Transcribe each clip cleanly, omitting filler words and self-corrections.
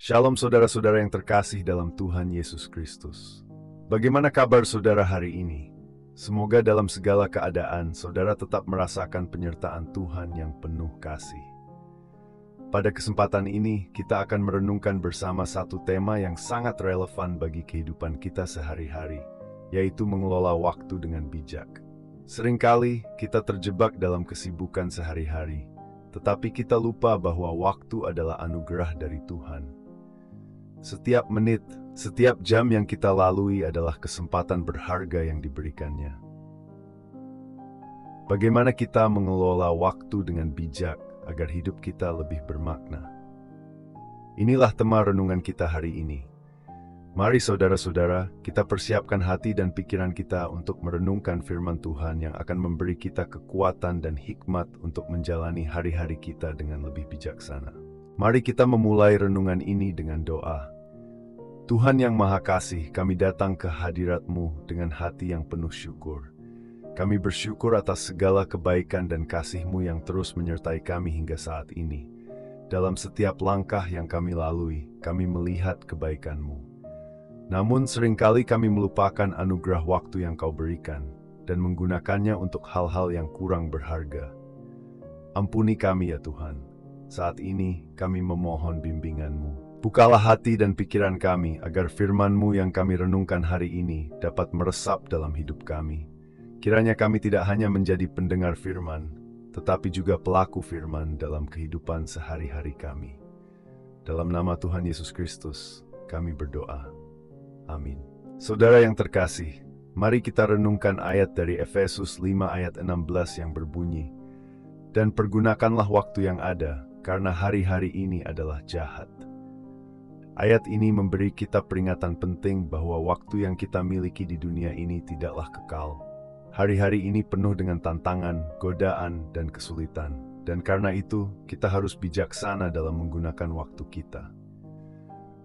Shalom saudara-saudara yang terkasih dalam Tuhan Yesus Kristus. Bagaimana kabar saudara hari ini? Semoga dalam segala keadaan saudara tetap merasakan penyertaan Tuhan yang penuh kasih. Pada kesempatan ini kita akan merenungkan bersama satu tema yang sangat relevan bagi kehidupan kita sehari-hari, yaitu mengelola waktu dengan bijak. Seringkali kita terjebak dalam kesibukan sehari-hari, tetapi kita lupa bahwa waktu adalah anugerah dari Tuhan. Setiap menit, setiap jam yang kita lalui adalah kesempatan berharga yang diberikannya. Bagaimana kita mengelola waktu dengan bijak agar hidup kita lebih bermakna? Inilah tema renungan kita hari ini. Mari saudara-saudara, kita persiapkan hati dan pikiran kita untuk merenungkan firman Tuhan yang akan memberi kita kekuatan dan hikmat untuk menjalani hari-hari kita dengan lebih bijaksana. Mari kita memulai renungan ini dengan doa. Tuhan yang Maha Kasih, kami datang ke hadirat-Mu dengan hati yang penuh syukur. Kami bersyukur atas segala kebaikan dan kasih-Mu yang terus menyertai kami hingga saat ini. Dalam setiap langkah yang kami lalui, kami melihat kebaikan-Mu. Namun seringkali kami melupakan anugerah waktu yang Kau berikan dan menggunakannya untuk hal-hal yang kurang berharga. Ampuni kami ya Tuhan. Saat ini kami memohon bimbingan-Mu. Bukalah hati dan pikiran kami agar firman-Mu yang kami renungkan hari ini dapat meresap dalam hidup kami. Kiranya kami tidak hanya menjadi pendengar firman, tetapi juga pelaku firman dalam kehidupan sehari-hari kami. Dalam nama Tuhan Yesus Kristus, kami berdoa. Amin. Saudara yang terkasih, mari kita renungkan ayat dari Efesus 5 ayat 16 yang berbunyi, "Dan pergunakanlah waktu yang ada, karena hari-hari ini adalah jahat." Ayat ini memberi kita peringatan penting bahwa waktu yang kita miliki di dunia ini tidaklah kekal. Hari-hari ini penuh dengan tantangan, godaan, dan kesulitan. Dan karena itu, kita harus bijaksana dalam menggunakan waktu kita.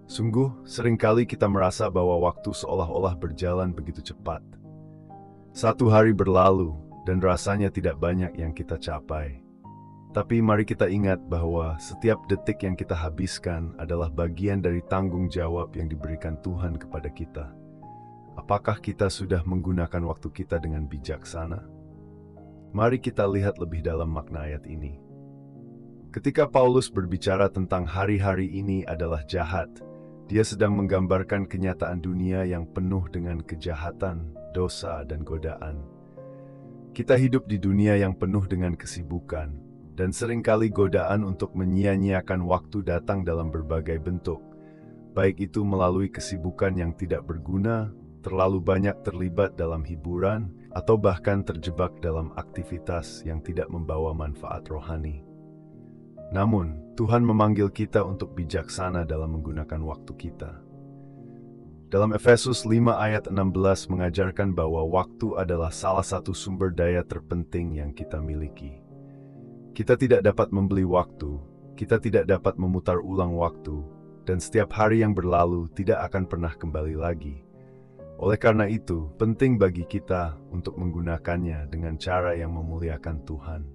Sungguh, seringkali kita merasa bahwa waktu seolah-olah berjalan begitu cepat. Satu hari berlalu, dan rasanya tidak banyak yang kita capai. Tapi mari kita ingat bahwa setiap detik yang kita habiskan adalah bagian dari tanggung jawab yang diberikan Tuhan kepada kita. Apakah kita sudah menggunakan waktu kita dengan bijaksana? Mari kita lihat lebih dalam makna ayat ini. Ketika Paulus berbicara tentang hari-hari ini adalah jahat, dia sedang menggambarkan kenyataan dunia yang penuh dengan kejahatan, dosa, dan godaan. Kita hidup di dunia yang penuh dengan kesibukan, dan seringkali godaan untuk menyia-nyiakan waktu datang dalam berbagai bentuk, baik itu melalui kesibukan yang tidak berguna, terlalu banyak terlibat dalam hiburan, atau bahkan terjebak dalam aktivitas yang tidak membawa manfaat rohani. Namun, Tuhan memanggil kita untuk bijaksana dalam menggunakan waktu kita. Dalam Efesus 5 ayat 16 mengajarkan bahwa waktu adalah salah satu sumber daya terpenting yang kita miliki. Kita tidak dapat membeli waktu, kita tidak dapat memutar ulang waktu, dan setiap hari yang berlalu tidak akan pernah kembali lagi. Oleh karena itu, penting bagi kita untuk menggunakannya dengan cara yang memuliakan Tuhan.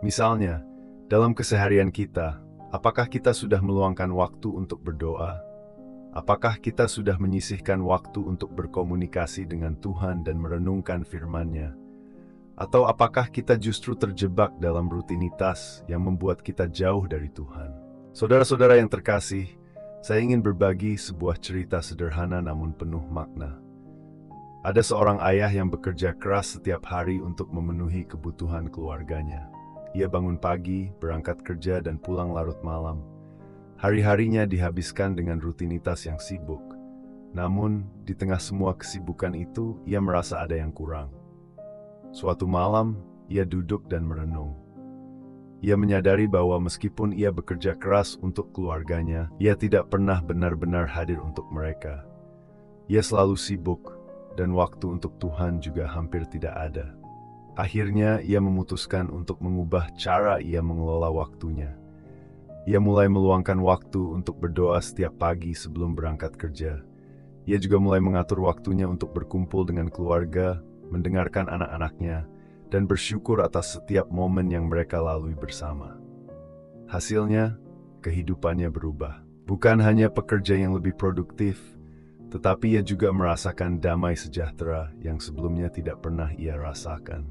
Misalnya, dalam keseharian kita, apakah kita sudah meluangkan waktu untuk berdoa? Apakah kita sudah menyisihkan waktu untuk berkomunikasi dengan Tuhan dan merenungkan firman-Nya? Atau apakah kita justru terjebak dalam rutinitas yang membuat kita jauh dari Tuhan? Saudara-saudara yang terkasih, saya ingin berbagi sebuah cerita sederhana namun penuh makna. Ada seorang ayah yang bekerja keras setiap hari untuk memenuhi kebutuhan keluarganya. Ia bangun pagi, berangkat kerja, dan pulang larut malam. Hari-harinya dihabiskan dengan rutinitas yang sibuk. Namun, di tengah semua kesibukan itu, ia merasa ada yang kurang. Suatu malam, ia duduk dan merenung. Ia menyadari bahwa meskipun ia bekerja keras untuk keluarganya, ia tidak pernah benar-benar hadir untuk mereka. Ia selalu sibuk, dan waktu untuk Tuhan juga hampir tidak ada. Akhirnya, ia memutuskan untuk mengubah cara ia mengelola waktunya. Ia mulai meluangkan waktu untuk berdoa setiap pagi sebelum berangkat kerja. Ia juga mulai mengatur waktunya untuk berkumpul dengan keluarga, mendengarkan anak-anaknya, dan bersyukur atas setiap momen yang mereka lalui bersama. Hasilnya, kehidupannya berubah. Bukan hanya pekerja yang lebih produktif, tetapi ia juga merasakan damai sejahtera yang sebelumnya tidak pernah ia rasakan.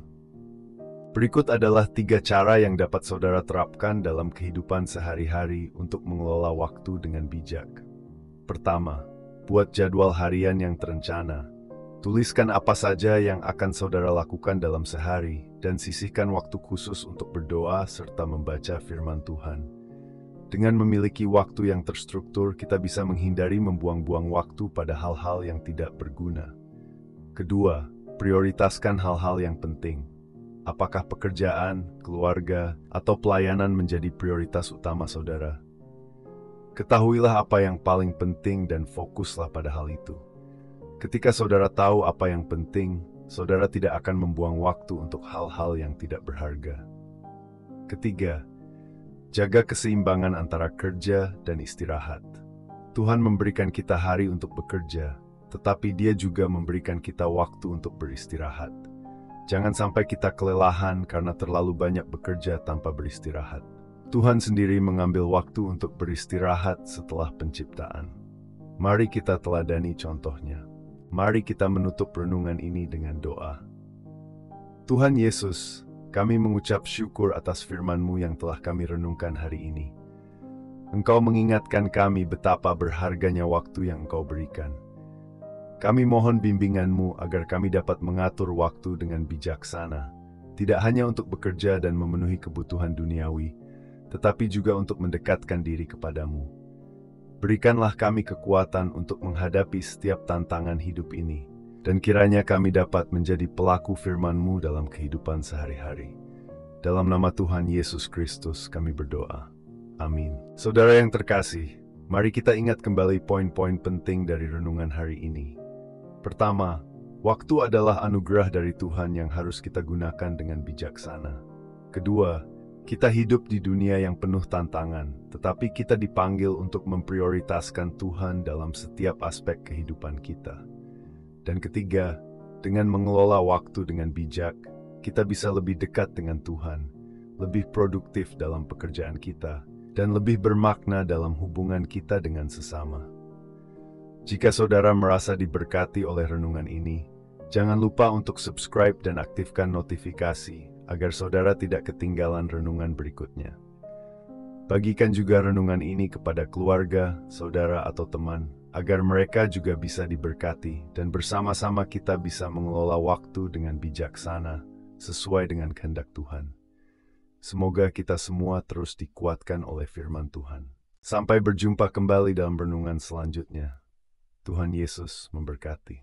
Berikut adalah 3 cara yang dapat saudara terapkan dalam kehidupan sehari-hari untuk mengelola waktu dengan bijak. Pertama, buat jadwal harian yang terencana. Tuliskan apa saja yang akan saudara lakukan dalam sehari dan sisihkan waktu khusus untuk berdoa serta membaca firman Tuhan. Dengan memiliki waktu yang terstruktur, kita bisa menghindari membuang-buang waktu pada hal-hal yang tidak berguna. Kedua, prioritaskan hal-hal yang penting. Apakah pekerjaan, keluarga, atau pelayanan menjadi prioritas utama saudara? Ketahuilah apa yang paling penting dan fokuslah pada hal itu. Ketika saudara tahu apa yang penting, saudara tidak akan membuang waktu untuk hal-hal yang tidak berharga. Ketiga, jaga keseimbangan antara kerja dan istirahat. Tuhan memberikan kita hari untuk bekerja, tetapi Dia juga memberikan kita waktu untuk beristirahat. Jangan sampai kita kelelahan karena terlalu banyak bekerja tanpa beristirahat. Tuhan sendiri mengambil waktu untuk beristirahat setelah penciptaan. Mari kita teladani contohnya. Mari kita menutup renungan ini dengan doa. Tuhan Yesus, kami mengucap syukur atas firman-Mu yang telah kami renungkan hari ini. Engkau mengingatkan kami betapa berharganya waktu yang Engkau berikan. Kami mohon bimbingan-Mu agar kami dapat mengatur waktu dengan bijaksana, tidak hanya untuk bekerja dan memenuhi kebutuhan duniawi, tetapi juga untuk mendekatkan diri kepadamu. Berikanlah kami kekuatan untuk menghadapi setiap tantangan hidup ini, dan kiranya kami dapat menjadi pelaku firman-Mu dalam kehidupan sehari-hari. Dalam nama Tuhan Yesus Kristus kami berdoa. Amin. Saudara yang terkasih, mari kita ingat kembali poin-poin penting dari renungan hari ini. Pertama, waktu adalah anugerah dari Tuhan yang harus kita gunakan dengan bijaksana. Kedua, kita hidup di dunia yang penuh tantangan, tetapi kita dipanggil untuk memprioritaskan Tuhan dalam setiap aspek kehidupan kita. Dan ketiga, dengan mengelola waktu dengan bijak, kita bisa lebih dekat dengan Tuhan, lebih produktif dalam pekerjaan kita, dan lebih bermakna dalam hubungan kita dengan sesama. Jika saudara merasa diberkati oleh renungan ini, jangan lupa untuk subscribe dan aktifkan notifikasi agar saudara tidak ketinggalan renungan berikutnya. Bagikan juga renungan ini kepada keluarga, saudara, atau teman, agar mereka juga bisa diberkati dan bersama-sama kita bisa mengelola waktu dengan bijaksana sesuai dengan kehendak Tuhan. Semoga kita semua terus dikuatkan oleh firman Tuhan. Sampai berjumpa kembali dalam renungan selanjutnya. Tuhan Yesus memberkati.